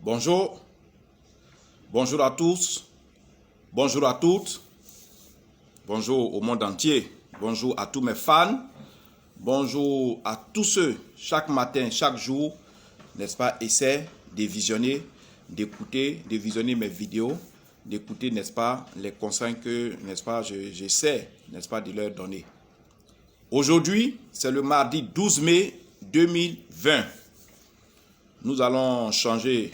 Bonjour, bonjour à tous, bonjour à toutes, bonjour au monde entier, bonjour à tous mes fans, bonjour à tous ceux, chaque matin, chaque jour, n'est-ce pas, essaient de visionner, d'écouter, de visionner mes vidéos, d'écouter, n'est-ce pas, les conseils que, n'est-ce pas, j'essaie, n'est-ce pas, de leur donner. Aujourd'hui, c'est le mardi 12 mai 2020. Nous allons changer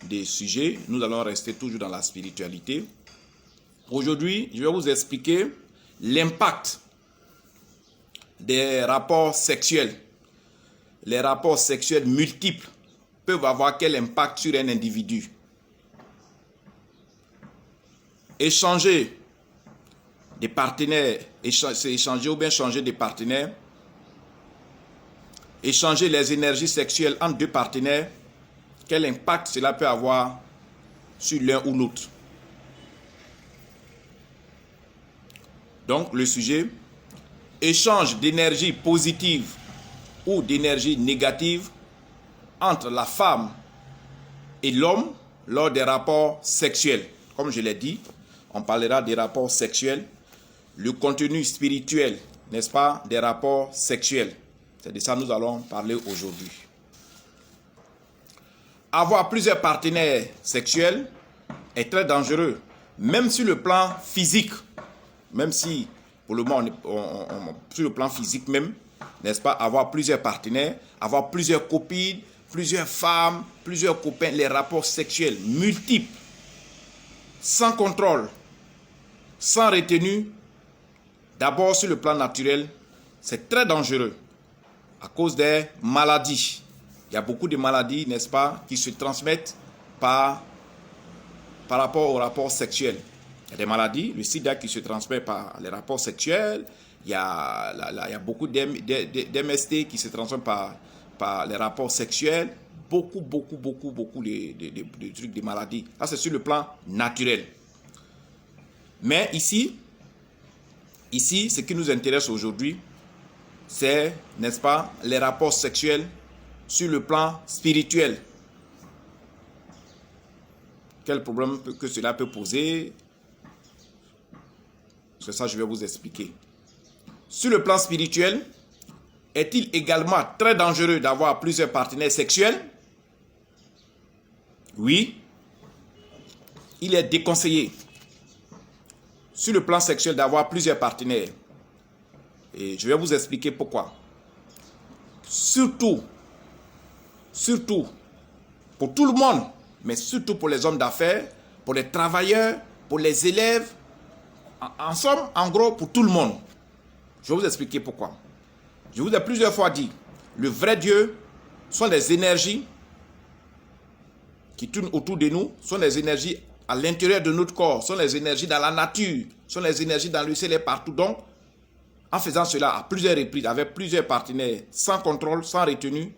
de sujet, nous allons rester toujours dans la spiritualité. Aujourd'hui, je vais vous expliquer l'impact des rapports sexuels. Les rapports sexuels multiples peuvent avoir quel impact sur un individu. Échanger des partenaires, échanger ou bien changer de partenaires, échanger les énergies sexuelles entre deux partenaires, quel impact cela peut avoir sur l'un ou l'autre. Donc, le sujet, échange d'énergie positive ou d'énergie négative entre la femme et l'homme lors des rapports sexuels. Comme je l'ai dit, on parlera des rapports sexuels, le contenu spirituel, n'est-ce pas, des rapports sexuels. C'est de ça que nous allons parler aujourd'hui. Avoir plusieurs partenaires sexuels est très dangereux, même sur le plan physique. Même si, pour le moment, sur le plan physique même, n'est-ce pas, avoir plusieurs partenaires, avoir plusieurs copines, plusieurs femmes, plusieurs copains, les rapports sexuels multiples, sans contrôle, sans retenue, d'abord sur le plan naturel, c'est très dangereux à cause des maladies. Il y a beaucoup de maladies, n'est-ce pas, qui se transmettent par rapport aux rapports sexuels. Il y a des maladies, le sida qui se transmet par les rapports sexuels. Il y a beaucoup d'MST qui se transmettent par les rapports sexuels. Beaucoup de trucs, de maladies. Ça, c'est sur le plan naturel. Mais ici, ce qui nous intéresse aujourd'hui, c'est, n'est-ce pas, les rapports sexuels sur le plan spirituel. Quel problème que cela peut poser? C'est ça que je vais vous expliquer. Sur le plan spirituel, est-il également très dangereux d'avoir plusieurs partenaires sexuels? Oui. Il est déconseillé sur le plan sexuel d'avoir plusieurs partenaires. Et je vais vous expliquer pourquoi. Surtout, pour tout le monde, mais surtout pour les hommes d'affaires, pour les travailleurs, pour les élèves, en somme, en gros, pour tout le monde. Je vais vous expliquer pourquoi. Je vous ai plusieurs fois dit, le vrai Dieu sont les énergies qui tournent autour de nous, sont les énergies à l'intérieur de notre corps, sont les énergies dans la nature, sont les énergies dans le ciel et partout. Donc, en faisant cela à plusieurs reprises, avec plusieurs partenaires, sans contrôle, sans retenue,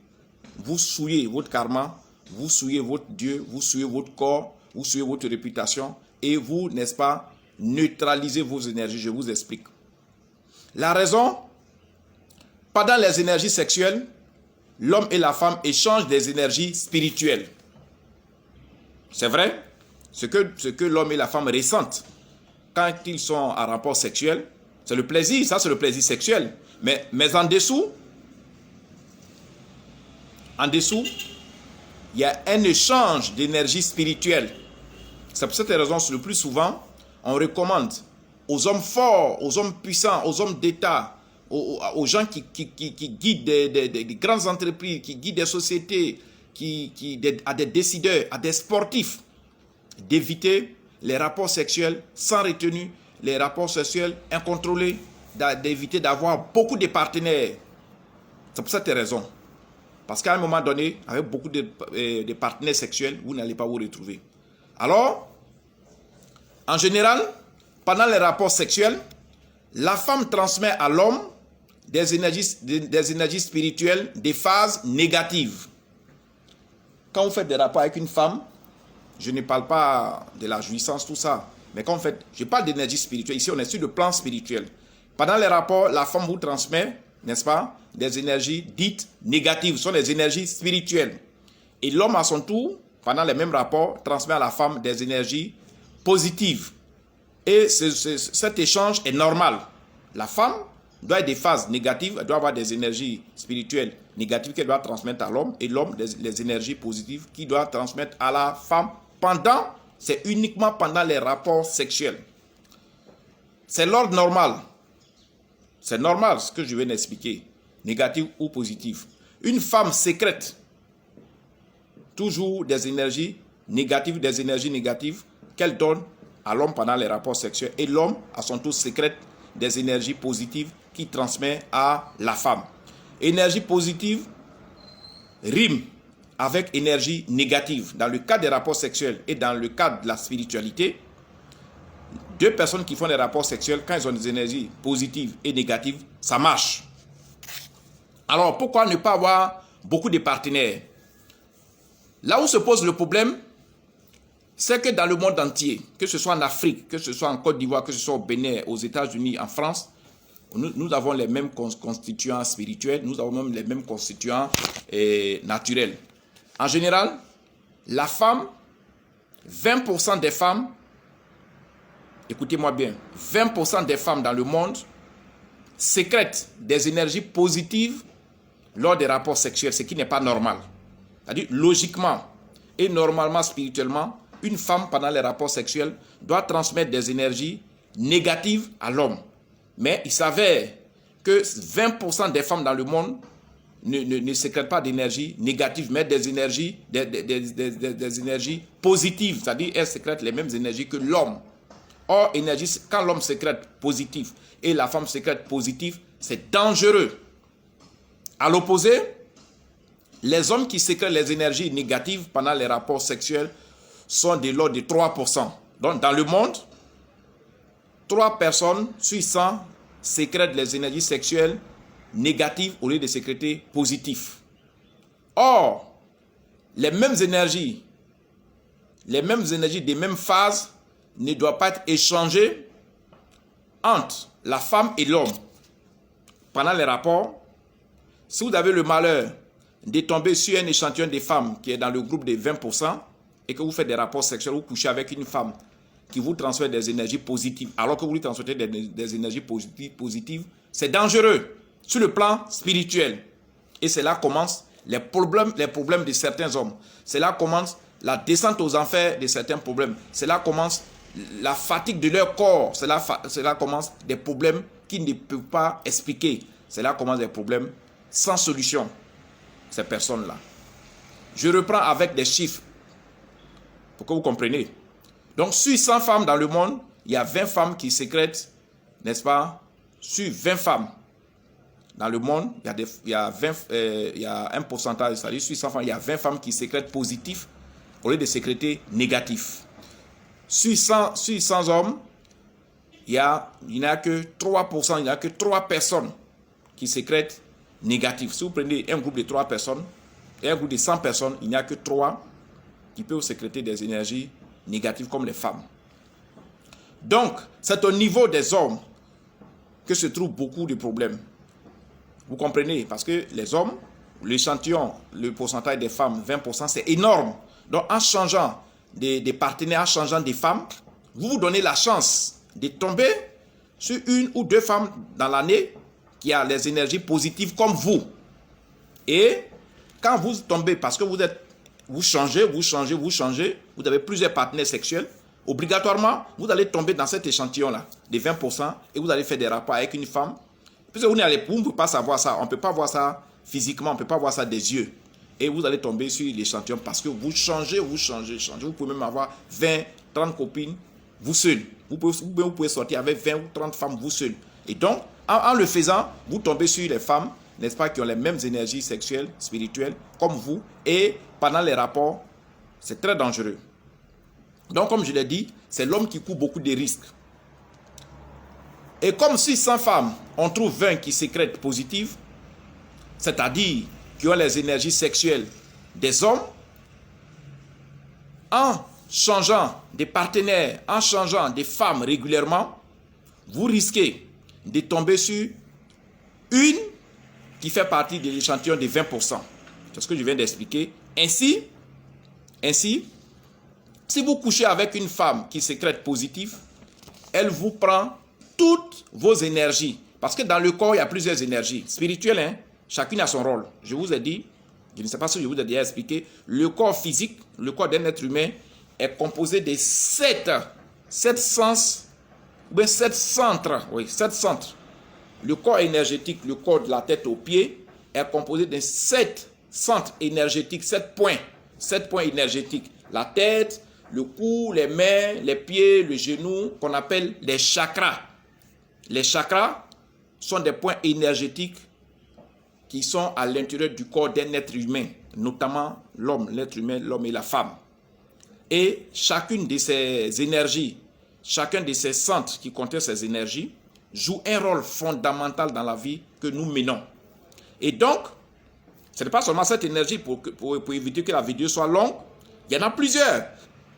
vous souillez votre karma, vous souillez votre Dieu, vous souillez votre corps, vous souillez votre réputation et vous, n'est-ce pas, neutralisez vos énergies. Je vous explique. La raison, pendant les énergies sexuelles, l'homme et la femme échangent des énergies spirituelles. C'est vrai, ce que l'homme et la femme ressentent quand ils sont en rapport sexuel, c'est le plaisir, ça c'est le plaisir sexuel. Mais en dessous, il y a un échange d'énergie spirituelle. C'est pour cette raison que le plus souvent, on recommande aux hommes forts, aux hommes puissants, aux hommes d'État, aux gens qui guident des grandes entreprises, qui guident des sociétés, à des décideurs, à des sportifs, d'éviter les rapports sexuels sans retenue, les rapports sexuels incontrôlés, d'éviter d'avoir beaucoup de partenaires. C'est pour cette raison. Parce qu'à un moment donné, avec beaucoup de partenaires sexuels, vous n'allez pas vous retrouver. Alors, en général, pendant les rapports sexuels, la femme transmet à l'homme des énergies spirituelles, des phases négatives. Quand vous faites des rapports avec une femme, je ne parle pas de la jouissance, tout ça. Mais quand vous faites, je parle d'énergie spirituelle. Ici, on est sur le plan spirituel. Pendant les rapports, la femme vous transmet, n'est-ce pas, des énergies dites négatives. Ce sont des énergies spirituelles. Et l'homme, à son tour, pendant les mêmes rapports, transmet à la femme des énergies positives. Et cet échange est normal. La femme doit être des phases négatives, elle doit avoir des énergies spirituelles négatives qu'elle doit transmettre à l'homme, et l'homme des énergies positives qu'il doit transmettre à la femme pendant, c'est uniquement pendant les rapports sexuels. C'est l'ordre normal. C'est normal ce que je viens d'expliquer, négatif ou positif. Une femme sécrète toujours des énergies négatives qu'elle donne à l'homme pendant les rapports sexuels. Et l'homme, à son tour, sécrète des énergies positives qu'il transmet à la femme. Énergie positive rime avec énergie négative. Dans le cas des rapports sexuels et dans le cas de la spiritualité, deux personnes qui font des rapports sexuels, quand ils ont des énergies positives et négatives, ça marche. Alors, pourquoi ne pas avoir beaucoup de partenaires? Là où se pose le problème, c'est que dans le monde entier, que ce soit en Afrique, que ce soit en Côte d'Ivoire, que ce soit au Bénin, aux États-Unis, en France, nous avons les mêmes constituants spirituels, nous avons même les mêmes constituants naturels. En général, la femme, 20% des femmes, écoutez-moi bien, 20% des femmes dans le monde sécrètent des énergies positives lors des rapports sexuels, ce qui n'est pas normal. C'est-à-dire, logiquement et normalement, spirituellement, une femme, pendant les rapports sexuels, doit transmettre des énergies négatives à l'homme. Mais il s'avère que 20% des femmes dans le monde ne sécrètent pas d'énergie négative, mais des énergies positives. C'est-à-dire, elles sécrètent les mêmes énergies que l'homme. Or, quand l'homme sécrète positif et la femme sécrète positif, c'est dangereux. À l'opposé, les hommes qui sécrètent les énergies négatives pendant les rapports sexuels sont de l'ordre de 3%. Donc, dans le monde, 3 personnes sur 100 sécrètent les énergies sexuelles négatives au lieu de sécréter positives. Or, les mêmes énergies des mêmes phases ne doivent pas être échangées entre la femme et l'homme. Pendant les rapports, si vous avez le malheur de tomber sur un échantillon de femmes qui est dans le groupe de 20% et que vous faites des rapports sexuels, vous couchez avec une femme qui vous transmet des énergies positives, alors que vous lui transmettez des énergies positives, c'est dangereux sur le plan spirituel. Et c'est là que commencent les problèmes de certains hommes. C'est là que commence la descente aux enfers de certains problèmes. C'est là que commence la fatigue de leur corps. C'est là que commencent des problèmes qu'ils ne peuvent pas expliquer. C'est là que commencent des problèmes sans solution, ces personnes-là. Je reprends avec des chiffres pour que vous compreniez. Donc, sur 100 femmes dans le monde, il y a 20 femmes qui sécrètent, n'est-ce pas? Sur 20 femmes dans le monde, il y a un pourcentage, c'est-à-dire sur 100 femmes, il y a 20 femmes qui sécrètent positif au lieu de sécréter négatif. Sur 100 hommes, il n'y a que 3%, il n'y a que 3 personnes qui sécrètent négatif. Si vous prenez un groupe de 3 personnes et un groupe de 100 personnes, il n'y a que 3 qui peuvent sécréter des énergies négatives comme les femmes. Donc, c'est au niveau des hommes que se trouvent beaucoup de problèmes. Vous comprenez? Parce que les hommes, l'échantillon, le pourcentage des femmes, 20%, c'est énorme. Donc, en changeant des partenaires, en changeant des femmes, vous vous donnez la chance de tomber sur une ou deux femmes dans l'année qui a les énergies positives comme vous. Et quand vous tombez, parce que vous changez, vous avez plusieurs partenaires sexuels, obligatoirement, vous allez tomber dans cet échantillon-là, des 20%, et vous allez faire des rapports avec une femme. Puisque vous ne pouvez pas savoir ça, on ne peut pas voir ça physiquement, on ne peut pas voir ça des yeux. Et vous allez tomber sur l'échantillon parce que vous changez. Vous pouvez même avoir 20, 30 copines, vous seul. Vous pouvez sortir avec 20 ou 30 femmes, vous seul. Et donc, en le faisant, vous tombez sur les femmes, n'est-ce pas, qui ont les mêmes énergies sexuelles, spirituelles, comme vous. Et pendant les rapports, c'est très dangereux. Donc, comme je l'ai dit, c'est l'homme qui court beaucoup de risques. Et comme si 100 femmes, on trouve 20 qui sécrètent positives, c'est-à-dire qui ont les énergies sexuelles des hommes, en changeant des partenaires, en changeant des femmes régulièrement, vous risquez de tomber sur une qui fait partie de l'échantillon de 20%. C'est ce que je viens d'expliquer. Ainsi, Ainsi, si vous couchez avec une femme qui sécrète positif, elle vous prend toutes vos énergies. Parce que dans le corps, il y a plusieurs énergies spirituelles. Hein? Chacune a son rôle. Je vous ai dit, je ne sais pas si je vous ai déjà expliqué, le corps physique, le corps d'un être humain est composé de 7 sens, ou bien 7 centres. Oui, 7 centres. Le corps énergétique, le corps de la tête aux pieds, est composé de 7 centres énergétiques, 7 points. 7 points énergétiques. La tête, le cou, les mains, les pieds, le genou, qu'on appelle les chakras. Les chakras sont des points énergétiques qui sont à l'intérieur du corps d'un être humain, notamment l'homme, l'être humain, l'homme et la femme. Et chacune de ces énergies, chacun de ces centres qui contiennent ces énergies, joue un rôle fondamental dans la vie que nous menons. Et donc, ce n'est pas seulement cette énergie pour éviter que la vidéo soit longue, il y en a plusieurs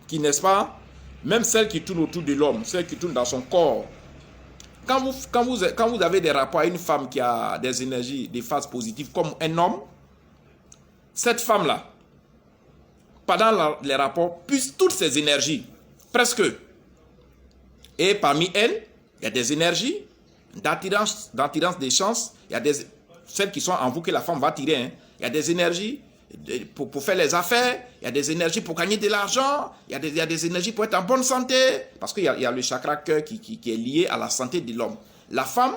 qui, n'est-ce pas, même celles qui tournent autour de l'homme, celles qui tournent dans son corps. Quand vous avez des rapports à une femme qui a des énergies, des phases positives comme un homme, cette femme-là, pendant les rapports, puise toutes ses énergies, presque. Et parmi elles, il y a des énergies d'attirance des chances, il y a celles qui sont en vous que la femme va tirer, hein. Il y a des énergies pour faire les affaires, il y a des énergies pour gagner de l'argent, il y a des énergies pour être en bonne santé, parce qu'il y a le chakra cœur qui est lié à la santé de l'homme. La femme,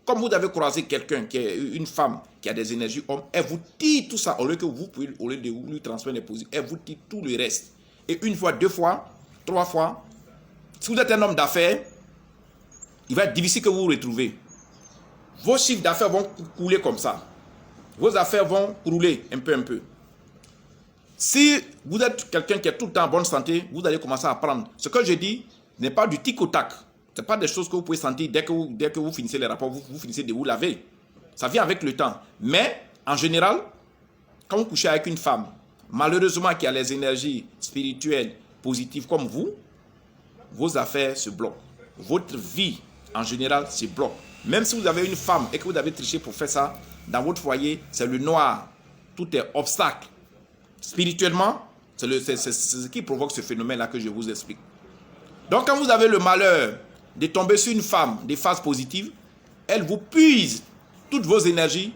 comme vous avez croisé quelqu'un qui est une femme qui a des énergies hommes, elle vous tire tout ça, au lieu de lui transmettre les positifs, elle vous tire tout le reste. Et une fois, 2 fois, 3 fois, si vous êtes un homme d'affaires, il va être difficile que vous vous retrouvez. Vos chiffres d'affaires vont couler comme ça. Vos affaires vont rouler un peu. Si vous êtes quelqu'un qui est tout le temps en bonne santé, vous allez commencer à apprendre. Ce que je dis n'est pas du tic au tac. Ce n'est pas des choses que vous pouvez sentir dès que vous finissez les rapports, vous finissez de vous laver. Ça vient avec le temps. Mais, en général, quand vous couchez avec une femme, malheureusement qui a les énergies spirituelles positives comme vous, vos affaires se bloquent. Votre vie, en général, se bloque. Même si vous avez une femme et que vous avez triché pour faire ça, dans votre foyer, c'est le noir. Tout est obstacle. Spirituellement, c'est ce qui provoque ce phénomène-là que je vous explique. Donc, quand vous avez le malheur de tomber sur une femme des phases positives, elle vous puise toutes vos énergies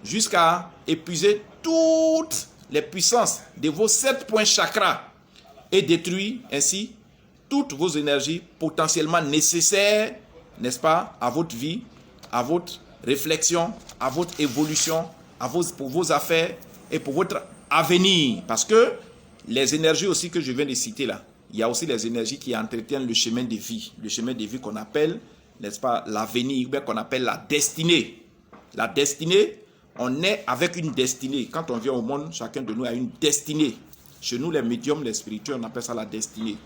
jusqu'à épuiser toutes les puissances de vos 7 points chakras et détruit ainsi toutes vos énergies potentiellement nécessaires, n'est-ce pas, à votre vie, à votre réflexion, à votre évolution, pour vos affaires et pour votre avenir. Parce que les énergies aussi que je viens de citer là, il y a aussi les énergies qui entretiennent le chemin de vie qu'on appelle, n'est-ce pas, l'avenir, ou bien qu'on appelle la destinée. La destinée, on est avec une destinée. Quand on vient au monde, chacun de nous a une destinée. Chez nous, les médiums, les spirituels, on appelle ça la destinée.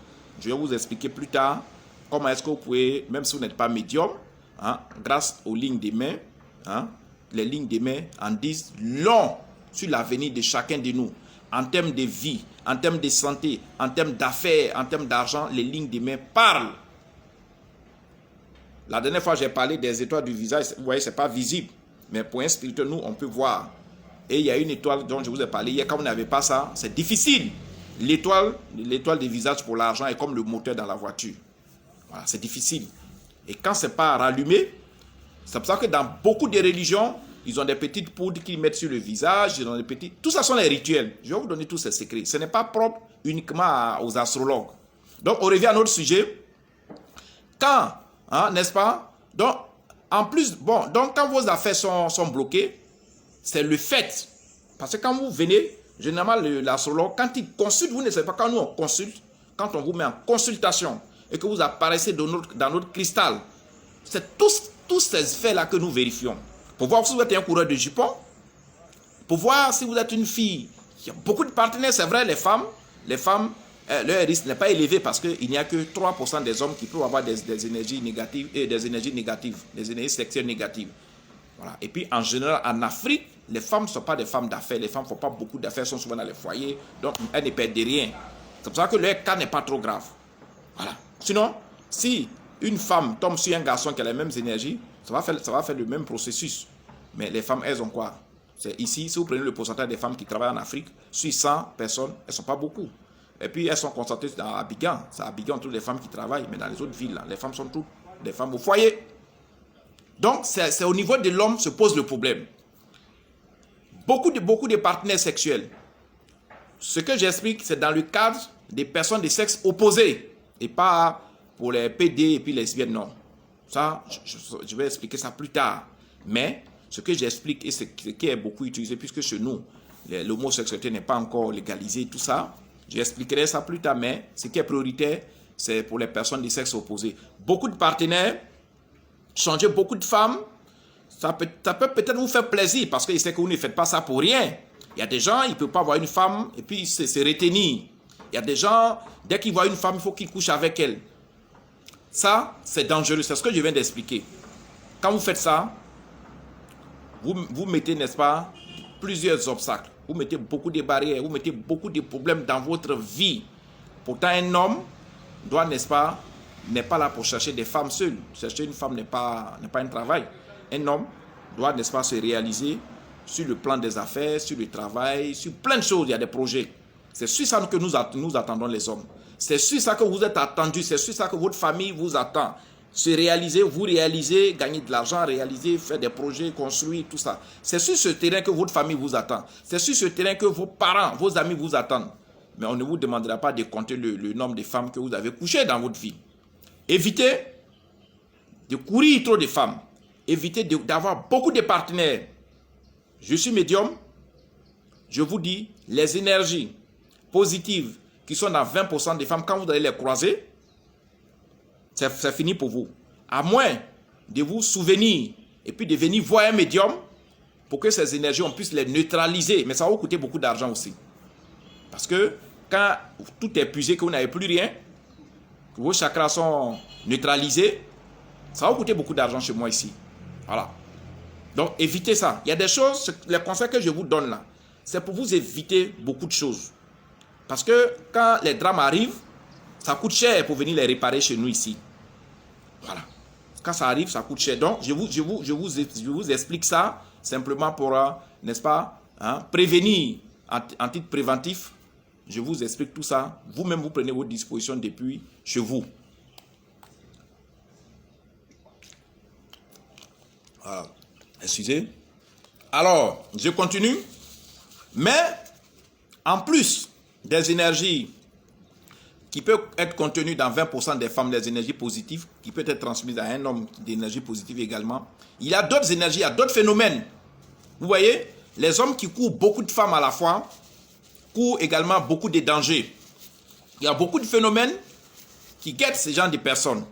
Je vais vous expliquer plus tard comment est-ce que vous pouvez, même si vous n'êtes pas médium, hein, grâce aux lignes des mains, hein, les lignes des mains en disent long sur l'avenir de chacun de nous. En termes de vie, en termes de santé, en termes d'affaires, en termes d'argent, les lignes des mains parlent. La dernière fois, j'ai parlé des étoiles du visage. Vous voyez, ce n'est pas visible. Mais pour un spirituel, nous, on peut voir. Et il y a une étoile dont je vous ai parlé hier. Quand vous n'avez pas ça, c'est difficile. L'étoile du visage pour l'argent est comme le moteur dans la voiture. Voilà, c'est difficile. Et quand ce n'est pas rallumé, c'est pour ça que dans beaucoup de religions, ils ont des petites poudres qu'ils mettent sur le visage. Ils ont des petits... Tout ça sont les rituels. Je vais vous donner tous ces secrets. Ce n'est pas propre uniquement aux astrologues. Donc, on revient à notre sujet. Quand, hein, n'est-ce pas? Donc, en plus, bon, donc quand vos affaires sont bloquées, c'est le fait. Parce que quand vous venez, généralement, l'astrologue, quand il consulte, vous ne savez pas, quand nous on consulte, quand on vous met en consultation et que vous apparaissez dans notre cristal, c'est tous ces faits-là que nous vérifions. Pour voir si vous êtes un coureur de jupons, pour voir si vous êtes une fille. Il y a beaucoup de partenaires, c'est vrai, les femmes, leur risque n'est pas élevé parce qu'il n'y a que 3% des hommes qui peuvent avoir des énergies négatives et des énergies sexuelles négatives. Voilà. Et puis, en général, en Afrique, les femmes ne sont pas des femmes d'affaires. Les femmes ne font pas beaucoup d'affaires, sont souvent dans les foyers. Donc, elles ne perdent rien. C'est pour ça que leur cas n'est pas trop grave. Voilà. Sinon, si une femme tombe sur un garçon qui a les mêmes énergies, ça va faire le même processus. Mais les femmes, elles ont quoi? C'est ici, si vous prenez le pourcentage des femmes qui travaillent en Afrique, sur 100 personnes, elles ne sont pas beaucoup. Et puis elles sont concentrées à Abidjan. C'est à Abidjan toutes les femmes qui travaillent. Mais dans les autres villes, là, les femmes sont toutes des femmes au foyer. Donc c'est au niveau de l'homme se pose le problème. Beaucoup de partenaires sexuels. Ce que j'explique, c'est dans le cadre des personnes de sexe opposé. Et pas pour les PD et puis les lesbiennes, non. Ça, je vais expliquer ça plus tard. Mais ce que j'explique et ce qui est beaucoup utilisé, puisque chez nous, l'homosexualité n'est pas encore légalisée, tout ça, j'expliquerai ça plus tard. Mais ce qui est prioritaire, c'est pour les personnes de sexe opposé. Beaucoup de partenaires, changer beaucoup de femmes, ça peut peut-être vous faire plaisir parce que je sais que vous ne faites pas ça pour rien. Il y a des gens, ils ne peuvent pas voir une femme et puis se retenir. Il y a des gens, dès qu'ils voient une femme, il faut qu'ils couchent avec elle. Ça, c'est dangereux. C'est ce que je viens d'expliquer. Quand vous faites ça, vous mettez, n'est-ce pas, plusieurs obstacles. Vous mettez beaucoup de barrières, vous mettez beaucoup de problèmes dans votre vie. Pourtant, un homme doit, n'est-ce pas, n'est pas là pour chercher des femmes seules. Chercher une femme n'est pas un travail. Un homme doit, n'est-ce pas, se réaliser sur le plan des affaires, sur le travail, sur plein de choses. Il y a des projets. C'est sur ça que nous attendons les hommes. C'est sur ça que vous êtes attendus. C'est sur ça que votre famille vous attend. Se réaliser, vous réaliser, gagner de l'argent, réaliser, faire des projets, construire, tout ça. C'est sur ce terrain que votre famille vous attend. C'est sur ce terrain que vos parents, vos amis vous attendent. Mais on ne vous demandera pas de compter le nombre de femmes que vous avez couchées dans votre vie. Évitez de courir trop de femmes. Évitez d'avoir beaucoup de partenaires. Je suis médium. Je vous dis, les énergies positives qui sont dans 20% des femmes, quand vous allez les croiser, c'est fini pour vous. À moins de vous souvenir et puis de venir voir un médium pour que ces énergies, on puisse les neutraliser. Mais ça va vous coûter beaucoup d'argent aussi. Parce que quand tout est épuisé, que vous n'avez plus rien, que vos chakras sont neutralisés, ça va vous coûter beaucoup d'argent chez moi ici. Voilà. Donc, évitez ça. Il y a des choses, les conseils que je vous donne là, c'est pour vous éviter beaucoup de choses. Parce que quand les drames arrivent, ça coûte cher pour venir les réparer chez nous ici. Voilà. Quand ça arrive, ça coûte cher. Donc, je vous explique ça simplement pour, n'est-ce pas, prévenir en titre préventif. Je vous explique tout ça. Vous-même, vous prenez vos dispositions depuis chez vous. Voilà. Excusez. Alors, je continue. Mais, en plus des énergies qui peuvent être contenues dans 20% des femmes, des énergies positives, qui peuvent être transmises à un homme d'énergie positive également, il y a d'autres énergies, il y a d'autres phénomènes. Vous voyez, les hommes qui courent beaucoup de femmes à la fois, courent également beaucoup de dangers. Il y a beaucoup de phénomènes qui guettent ces gens de personnes,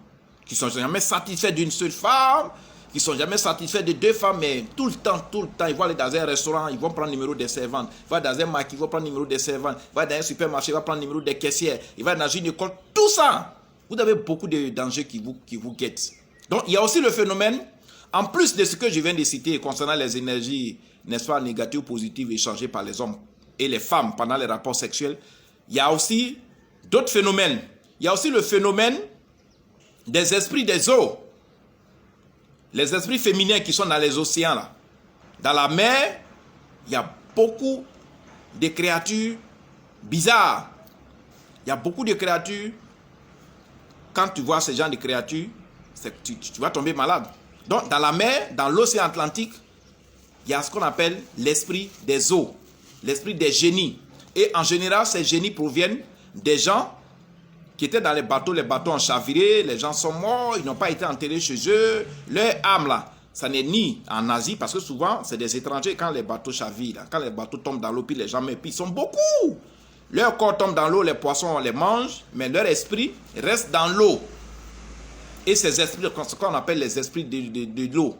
qui ne sont jamais satisfaits d'une seule femme, qui ne sont jamais satisfaits de deux femmes, mais tout le temps, ils vont aller dans un restaurant, ils vont prendre le numéro des servantes. Ils vont dans un marché, ils vont prendre le numéro des servantes. Ils vont dans un supermarché, ils vont prendre le numéro des caissières. Ils vont dans une école. Tout ça, vous avez beaucoup de dangers qui vous guettent. Donc, il y a aussi le phénomène, en plus de ce que je viens de citer concernant les énergies, n'est-ce pas, négatives ou positives échangées par les hommes et les femmes pendant les rapports sexuels, il y a aussi d'autres phénomènes. Il y a aussi le phénomène des esprits des eaux. Les esprits féminins qui sont dans les océans, là. Dans la mer, il y a beaucoup de créatures bizarres. Il y a beaucoup de créatures. Quand tu vois ce genre de créatures, tu vas tomber malade. Donc, dans la mer, dans l'océan Atlantique, il y a ce qu'on appelle l'esprit des eaux, l'esprit des génies. Et en général, ces génies proviennent des gens qui étaient dans les bateaux ont chaviré, les gens sont morts, ils n'ont pas été enterrés chez eux. Leur âme, là, ça n'est ni en Asie, parce que souvent, c'est des étrangers quand les bateaux chavirent, là, quand les bateaux tombent dans l'eau, puis les gens meurent, puis ils sont beaucoup. Leur corps tombe dans l'eau, les poissons, on les mange, mais leur esprit reste dans l'eau. Et ces esprits, ce qu'on appelle les esprits de l'eau.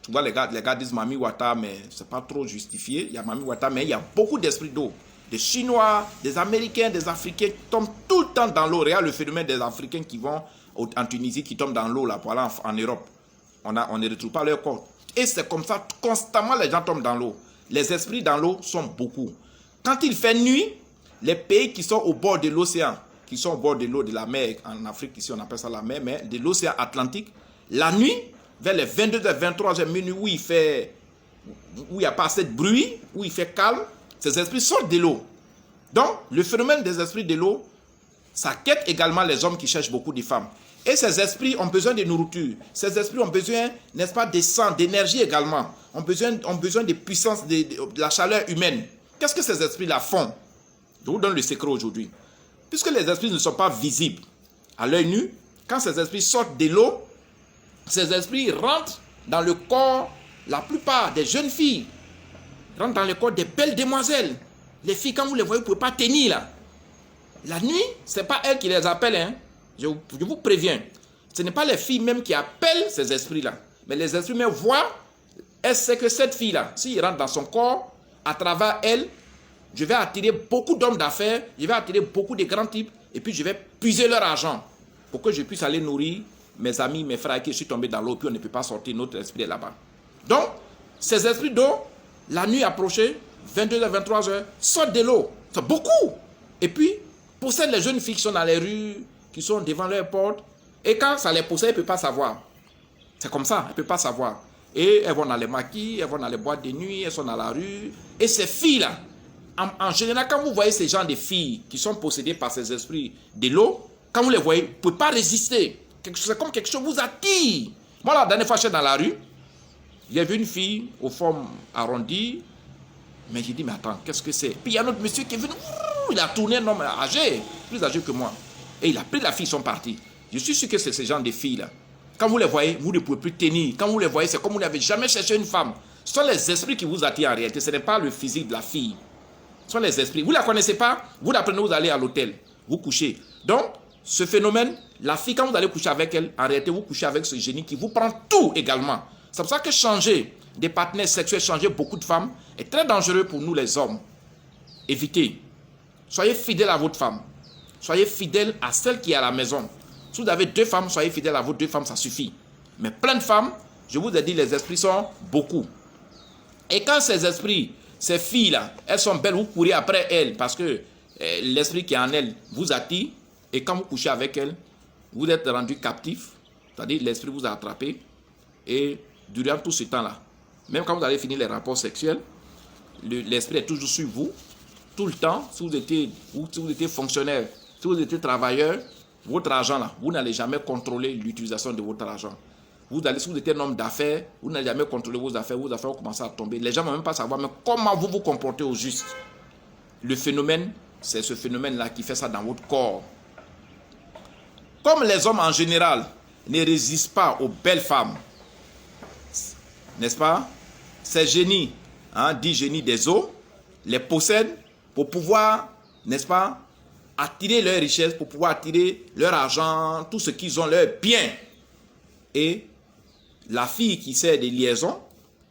Tu vois, les gars disent Mami Wata, mais ce n'est pas trop justifié. Il y a Mami Wata, mais il y a beaucoup d'esprits d'eau. Des Chinois, des Américains, des Africains qui tombent tout le temps dans l'eau. Regarde le phénomène des Africains qui vont en Tunisie, qui tombent dans l'eau là pour aller en Europe. On ne retrouve pas leur corps. Et c'est comme ça, constamment les gens tombent dans l'eau. Les esprits dans l'eau sont beaucoup. Quand il fait nuit, les pays qui sont au bord de l'océan, qui sont au bord de l'eau de la mer, en Afrique ici on appelle ça la mer, mais de l'océan Atlantique, la nuit, vers les 22h, 23h, minuit, où il n'y a pas assez de bruit, où il fait calme, ces esprits sortent de l'eau. Donc, le phénomène des esprits de l'eau, ça quête également les hommes qui cherchent beaucoup de femmes. Et ces esprits ont besoin de nourriture. Ces esprits ont besoin, n'est-ce pas, de sang, d'énergie également. Ont besoin de puissance, de la chaleur humaine. Qu'est-ce que ces esprits-là font? Je vous donne le secret aujourd'hui. Puisque les esprits ne sont pas visibles à l'œil nu, quand ces esprits sortent de l'eau, ces esprits rentrent dans le corps, la plupart des jeunes filles, rentrent dans le corps des belles demoiselles. Les filles, quand vous les voyez, vous ne pouvez pas tenir là. La nuit, ce n'est pas elles qui les appellent, hein. Je vous préviens. Ce n'est pas les filles même qui appellent ces esprits-là. Mais les esprits même voient, elles savent que cette fille-là, s'il rentre dans son corps, à travers elle, je vais attirer beaucoup d'hommes d'affaires, je vais attirer beaucoup de grands types, et puis je vais puiser leur argent pour que je puisse aller nourrir mes amis, mes frères qui sont tombés dans l'eau, puis on ne peut pas sortir, notre esprit est là-bas. Donc, ces esprits d'eau, la nuit approchée, 22h, 23h, sortent de l'eau. C'est beaucoup. Et puis, possèdent les jeunes filles qui sont dans les rues, qui sont devant leur porte. Et quand ça les possède, elles ne peuvent pas savoir. C'est comme ça, elles ne peuvent pas savoir. Et elles vont dans les maquis, elles vont dans les boîtes de nuit, elles sont dans la rue. Et ces filles-là, en général, quand vous voyez ces gens de filles qui sont possédées par ces esprits de l'eau, quand vous les voyez, vous ne pouvez pas résister. C'est comme quelque chose vous attire. Moi, la dernière fois, j'étais dans la rue, j'ai vu une fille aux formes arrondies, mais j'ai dit, mais attends, qu'est-ce que c'est? Puis il y a un autre monsieur qui est venu, il a tourné un homme âgé, plus âgé que moi. Et il a pris la fille, ils sont partis. Je suis sûr que c'est ce genre de filles-là. Quand vous les voyez, vous ne pouvez plus tenir. Quand vous les voyez, c'est comme vous n'avez jamais cherché une femme. Ce sont les esprits qui vous attirent en réalité. Ce n'est pas le physique de la fille. Ce sont les esprits. Vous ne la connaissez pas, vous la prenez, vous allez à l'hôtel. Vous couchez. Donc, ce phénomène, la fille, quand vous allez coucher avec elle, en réalité, vous couchez avec ce génie qui vous prend tout également. C'est pour ça que changer des partenaires sexuels, changer beaucoup de femmes, est très dangereux pour nous les hommes. Évitez. Soyez fidèles à votre femme. Soyez fidèles à celle qui est à la maison. Si vous avez 2 femmes, soyez fidèles à vos 2 femmes, ça suffit. Mais plein de femmes, je vous ai dit, les esprits sont beaucoup. Et quand ces esprits, ces filles-là, elles sont belles, vous courez après elles parce que l'esprit qui est en elles vous attire. Et quand vous couchez avec elles, vous êtes rendu captif. C'est-à-dire l'esprit vous a attrapé. Et durant tout ce temps-là, même quand vous allez finir les rapports sexuels, l'esprit est toujours sur vous. Tout le temps, si vous étiez fonctionnaire, si vous étiez travailleur, votre argent là, vous n'allez jamais contrôler l'utilisation de votre argent. Si vous étiez un homme d'affaires, vous n'allez jamais contrôler vos affaires vont commencer à tomber. Les gens ne vont même pas savoir mais comment vous vous comportez au juste. Le phénomène, c'est ce phénomène-là qui fait ça dans votre corps. Comme les hommes en général ne résistent pas aux belles femmes, n'est-ce pas? Ces génies, dits génies des eaux, les possèdent pour pouvoir, n'est-ce pas, attirer leur richesse, pour pouvoir attirer leur argent, tout ce qu'ils ont, leurs biens. Et la fille qui sert des liaisons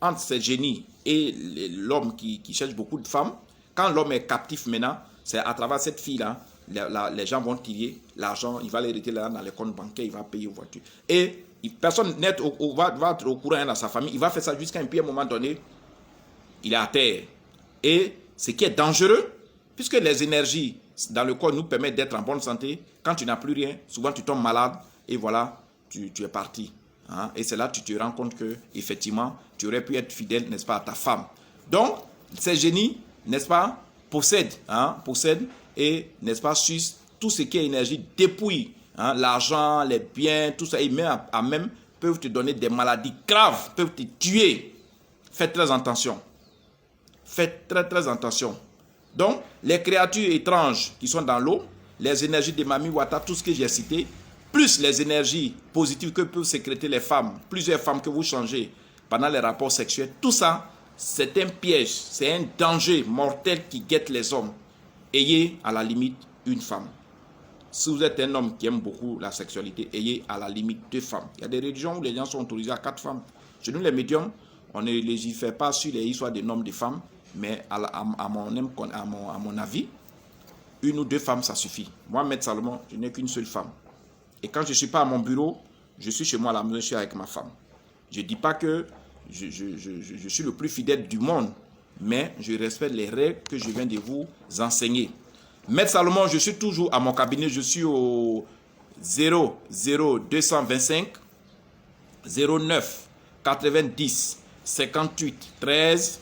entre ces génies et l'homme qui cherche beaucoup de femmes, quand l'homme est captif maintenant, c'est à travers cette fille-là, les gens vont tirer l'argent, il va l'hériter là dans les comptes bancaires, il va payer aux voitures. Et personne va être au courant dans sa famille, il va faire ça jusqu'à un moment donné, il est à terre. Et ce qui est dangereux, puisque les énergies dans le corps nous permettent d'être en bonne santé, quand tu n'as plus rien, souvent tu tombes malade et voilà, tu es parti. Et c'est là que tu te rends compte que effectivement, tu aurais pu être fidèle, n'est-ce pas, à ta femme. Donc, ces génies, n'est-ce pas, possèdent et, n'est-ce pas, sucent tout ce qui est énergie, dépouillent l'argent, les biens, tout ça, et même peuvent te donner des maladies graves, peuvent te tuer. Faites très attention. Faites très très attention. Donc, les créatures étranges qui sont dans l'eau, les énergies de Mami Wata, tout ce que j'ai cité, plus les énergies positives que peuvent sécréter les femmes, plusieurs femmes que vous changez pendant les rapports sexuels, tout ça, c'est un piège, c'est un danger mortel qui guette les hommes. Ayez à la limite une femme. Si vous êtes un homme qui aime beaucoup la sexualité, ayez à la limite 2 femmes. Il y a des religions où les gens sont autorisés à 4 femmes. Chez nous, les médiums, on ne légifère pas sur les histoires de nombre de femmes, mais à mon avis, 1 ou 2 femmes, ça suffit. Moi, Maître Salomon, je n'ai qu'une seule femme. Et quand je ne suis pas à mon bureau, je suis chez moi à la maison, je suis avec ma femme. Je ne dis pas que je suis le plus fidèle du monde, mais je respecte les règles que je viens de vous enseigner. Maître Salomon, je suis toujours à mon cabinet, je suis au 00225 09 90 58 13.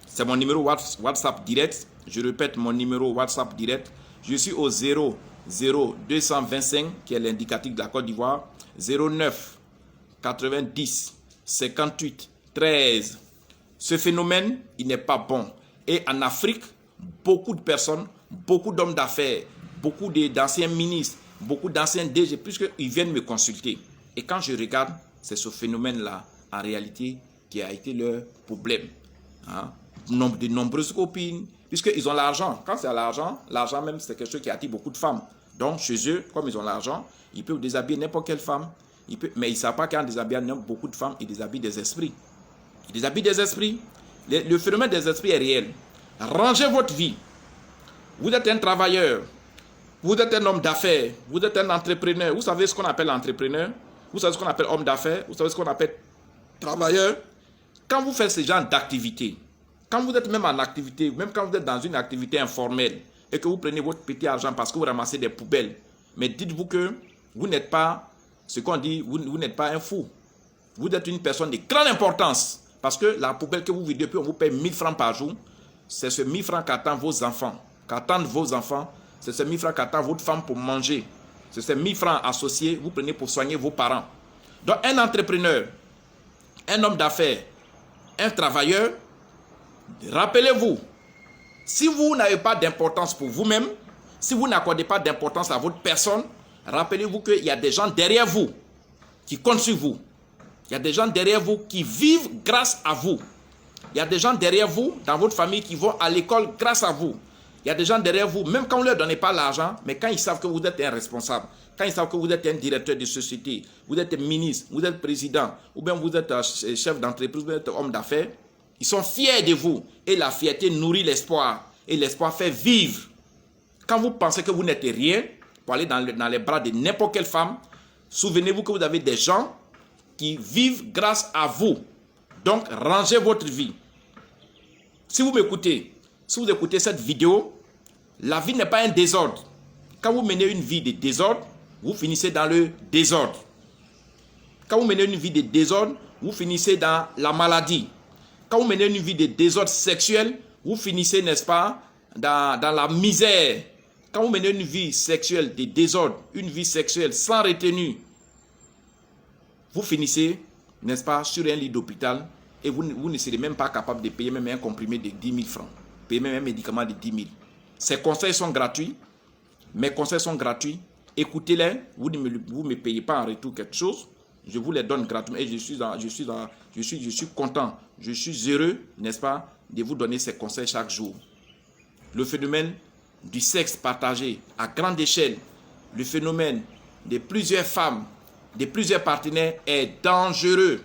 C'est mon numéro WhatsApp direct. Je répète mon numéro WhatsApp direct. Je suis au 00225 qui est l'indicatif de la Côte d'Ivoire. 09 90 58 13. Ce phénomène, il n'est pas bon. Et en Afrique, beaucoup de personnes, beaucoup d'hommes d'affaires, beaucoup d'anciens ministres, beaucoup d'anciens DG, puisqu'ils viennent me consulter. Et quand je regarde, c'est ce phénomène-là, en réalité, qui a été leur problème. Hein? De nombreuses copines, puisqu'ils ont l'argent. Quand c'est l'argent, l'argent même, c'est quelque chose qui attire beaucoup de femmes. Donc, chez eux, comme ils ont l'argent, ils peuvent déshabiller n'importe quelle femme. Mais ils ne savent pas qu'en déshabillant beaucoup de femmes, ils déshabillent des esprits. Ils déshabillent des esprits. Le phénomène des esprits est réel. Rangez votre vie. Vous êtes un travailleur. Vous êtes un homme d'affaires. Vous êtes un entrepreneur. Vous savez ce qu'on appelle entrepreneur. Vous savez ce qu'on appelle homme d'affaires. Vous savez ce qu'on appelle travailleur. Quand vous faites ce genre d'activité, quand vous êtes même en activité, même quand vous êtes dans une activité informelle et que vous prenez votre petit argent parce que vous ramassez des poubelles, mais dites-vous que vous n'êtes pas, ce qu'on dit, vous n'êtes pas un fou. Vous êtes une personne de grande importance parce que la poubelle que vous videz, puis on vous paye 1000 francs par jour, c'est ce 1000 francs qu'attendent vos enfants. Qu'attendent vos enfants, c'est ces 1000 francs qu'attend votre femme pour manger. C'est ces 1000 francs associés, vous prenez pour soigner vos parents. Donc un entrepreneur, un homme d'affaires, un travailleur, rappelez-vous, si vous n'avez pas d'importance pour vous-même, si vous n'accordez pas d'importance à votre personne, rappelez-vous qu'il y a des gens derrière vous qui comptent sur vous. Il y a des gens derrière vous qui vivent grâce à vous. Il y a des gens derrière vous, dans votre famille, qui vont à l'école grâce à vous. Il y a des gens derrière vous, même quand vous ne leur donnez pas l'argent, mais quand ils savent que vous êtes un responsable, quand ils savent que vous êtes un directeur de société, vous êtes ministre, vous êtes président, ou bien vous êtes chef d'entreprise, vous êtes homme d'affaires, ils sont fiers de vous. Et la fierté nourrit l'espoir. Et l'espoir fait vivre. Quand vous pensez que vous n'êtes rien, pour aller dans les bras de n'importe quelle femme, souvenez-vous que vous avez des gens qui vivent grâce à vous. Donc, rangez votre vie. Si vous m'écoutez, si vous écoutez cette vidéo, la vie n'est pas un désordre. Quand vous menez une vie de désordre, vous finissez dans le désordre. Quand vous menez une vie de désordre, vous finissez dans la maladie. Quand vous menez une vie de désordre sexuel, vous finissez, n'est-ce pas, dans la misère. Quand vous menez une vie sexuelle de désordre, une vie sexuelle sans retenue, vous finissez, n'est-ce pas, sur un lit d'hôpital et vous ne serez même pas capable de payer même un comprimé de 10 000 francs. Payer même un médicament de 10 000. Ces conseils sont gratuits. Mes conseils sont gratuits. Écoutez-les. Vous ne me payez pas en retour quelque chose. Je vous les donne gratuitement et je suis content. Je suis heureux, n'est-ce pas, de vous donner ces conseils chaque jour. Le phénomène du sexe partagé à grande échelle, le phénomène de plusieurs femmes, de plusieurs partenaires est dangereux.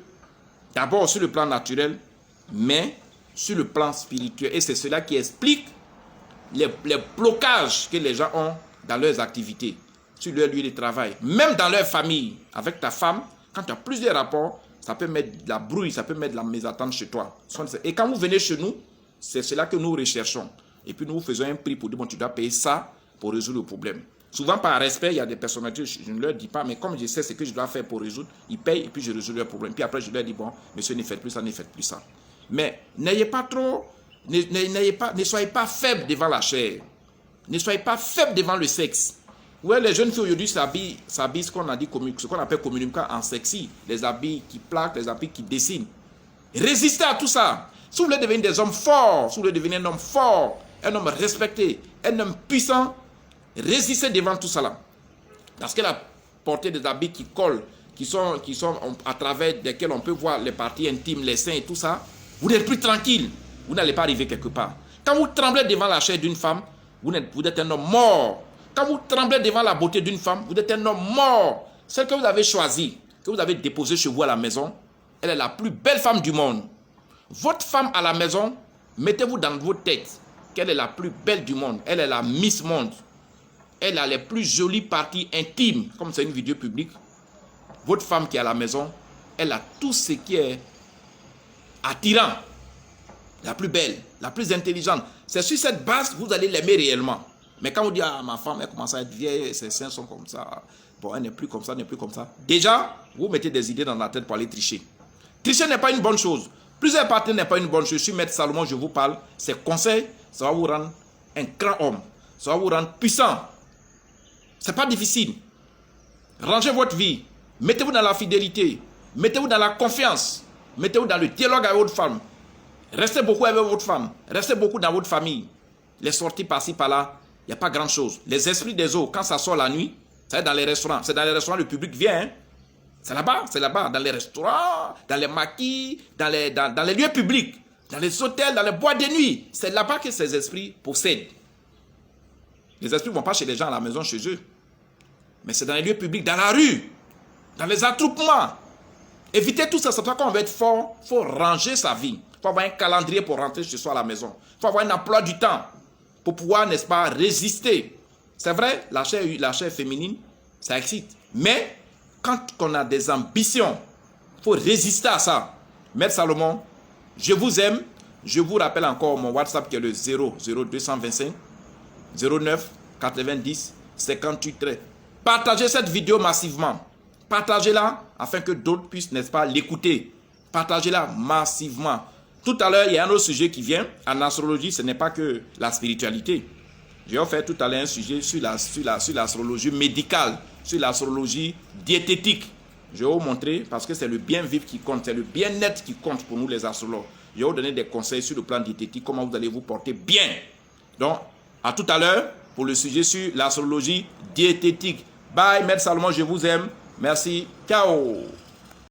D'abord sur le plan naturel, mais sur le plan spirituel. Et c'est cela qui explique les blocages que les gens ont dans leurs activités, sur leur lieu de travail, même dans leur famille. Avec ta femme, quand tu as plusieurs rapports, ça peut mettre de la brouille, ça peut mettre de la mésentente chez toi. Et quand vous venez chez nous, c'est cela que nous recherchons. Et puis nous vous faisons un prix pour dire, bon, tu dois payer ça pour résoudre le problème. Souvent par respect, il y a des personnalités, je ne leur dis pas, mais comme je sais ce que je dois faire pour résoudre, ils payent et puis je résous leur problème. Puis après je leur dis, bon, monsieur, ne faites plus ça, ne faites plus ça. Mais n'ayez pas trop, ne soyez pas faibles devant la chair. Ne soyez pas faibles devant le sexe. Ouais, les jeunes filles aujourd'hui s'habillent ce qu'on appelle communiquement en sexy. Les habits qui plaquent, les habits qui dessinent. Résistez à tout ça. Si vous voulez devenir des hommes forts, si vous voulez devenir un homme fort, un homme respecté, un homme puissant, résistez devant tout cela. Parce que la portée des habits qui collent, qui sont à travers desquels on peut voir les parties intimes, les seins et tout ça, vous n'êtes plus tranquille. Vous n'allez pas arriver quelque part. Quand vous tremblez devant la chair d'une femme, vous êtes un homme mort. Quand vous tremblez devant la beauté d'une femme, vous êtes un homme mort. Celle que vous avez choisie, que vous avez déposée chez vous à la maison, elle est la plus belle femme du monde. Votre femme à la maison, mettez-vous dans votre tête qu'elle est la plus belle du monde. Elle est la Miss Monde. Elle a les plus jolies parties intimes, comme c'est une vidéo publique. Votre femme qui est à la maison, elle a tout ce qui est attirant. La plus belle, la plus intelligente. C'est sur cette base que vous allez l'aimer réellement. Mais quand vous dites, ah, ma femme, elle commence à être vieille, ses seins sont comme ça, bon, elle n'est plus comme ça, n'est plus comme ça. Déjà, vous mettez des idées dans la tête pour aller tricher. Tricher n'est pas une bonne chose. Plusieurs partenaires n'est pas une bonne chose. Je suis Maître Salomon, je vous parle. Ces conseils, ça va vous rendre un grand homme. Ça va vous rendre puissant. Ce n'est pas difficile. Rangez votre vie. Mettez-vous dans la fidélité. Mettez-vous dans la confiance. Mettez-vous dans le dialogue avec votre femme. Restez beaucoup avec votre femme. Restez beaucoup dans votre famille. Les sorties par-ci, par-là, il n'y a pas grand-chose. Les esprits des eaux, quand ça sort la nuit, c'est dans les restaurants. C'est dans les restaurants, le public vient. Hein? C'est là-bas, dans les restaurants, dans les maquis, dans les lieux publics, dans les hôtels, dans les boîtes de nuit. C'est là-bas que ces esprits possèdent. Les esprits ne vont pas chez les gens à la maison, chez eux. Mais c'est dans les lieux publics, dans la rue, dans les attroupements. Évitez tout ça, c'est pour ça qu'on veut être fort. Il faut ranger sa vie. Il faut avoir un calendrier pour rentrer chez soi à la maison. Il faut avoir un emploi du temps pour pouvoir, n'est-ce pas, résister. C'est vrai, la chair féminine, ça excite. Mais quand on a des ambitions, il faut résister à ça. Maître Salomon, je vous aime. Je vous rappelle encore mon WhatsApp qui est le 00225 09 90 58 13. Partagez cette vidéo massivement. Partagez-la afin que d'autres puissent, n'est-ce pas, l'écouter. Partagez-la massivement. Tout à l'heure, il y a un autre sujet qui vient. En astrologie, ce n'est pas que la spiritualité. J'ai fait tout à l'heure un sujet sur l'astrologie médicale, sur l'astrologie diététique. Je vais vous montrer, parce que c'est le bien vivre qui compte, c'est le bien-être qui compte pour nous les astrologues. Je vais vous donner des conseils sur le plan diététique, comment vous allez vous porter bien. Donc, à tout à l'heure pour le sujet sur l'astrologie diététique. Bye, Maître Salomon, je vous aime. Merci. Ciao.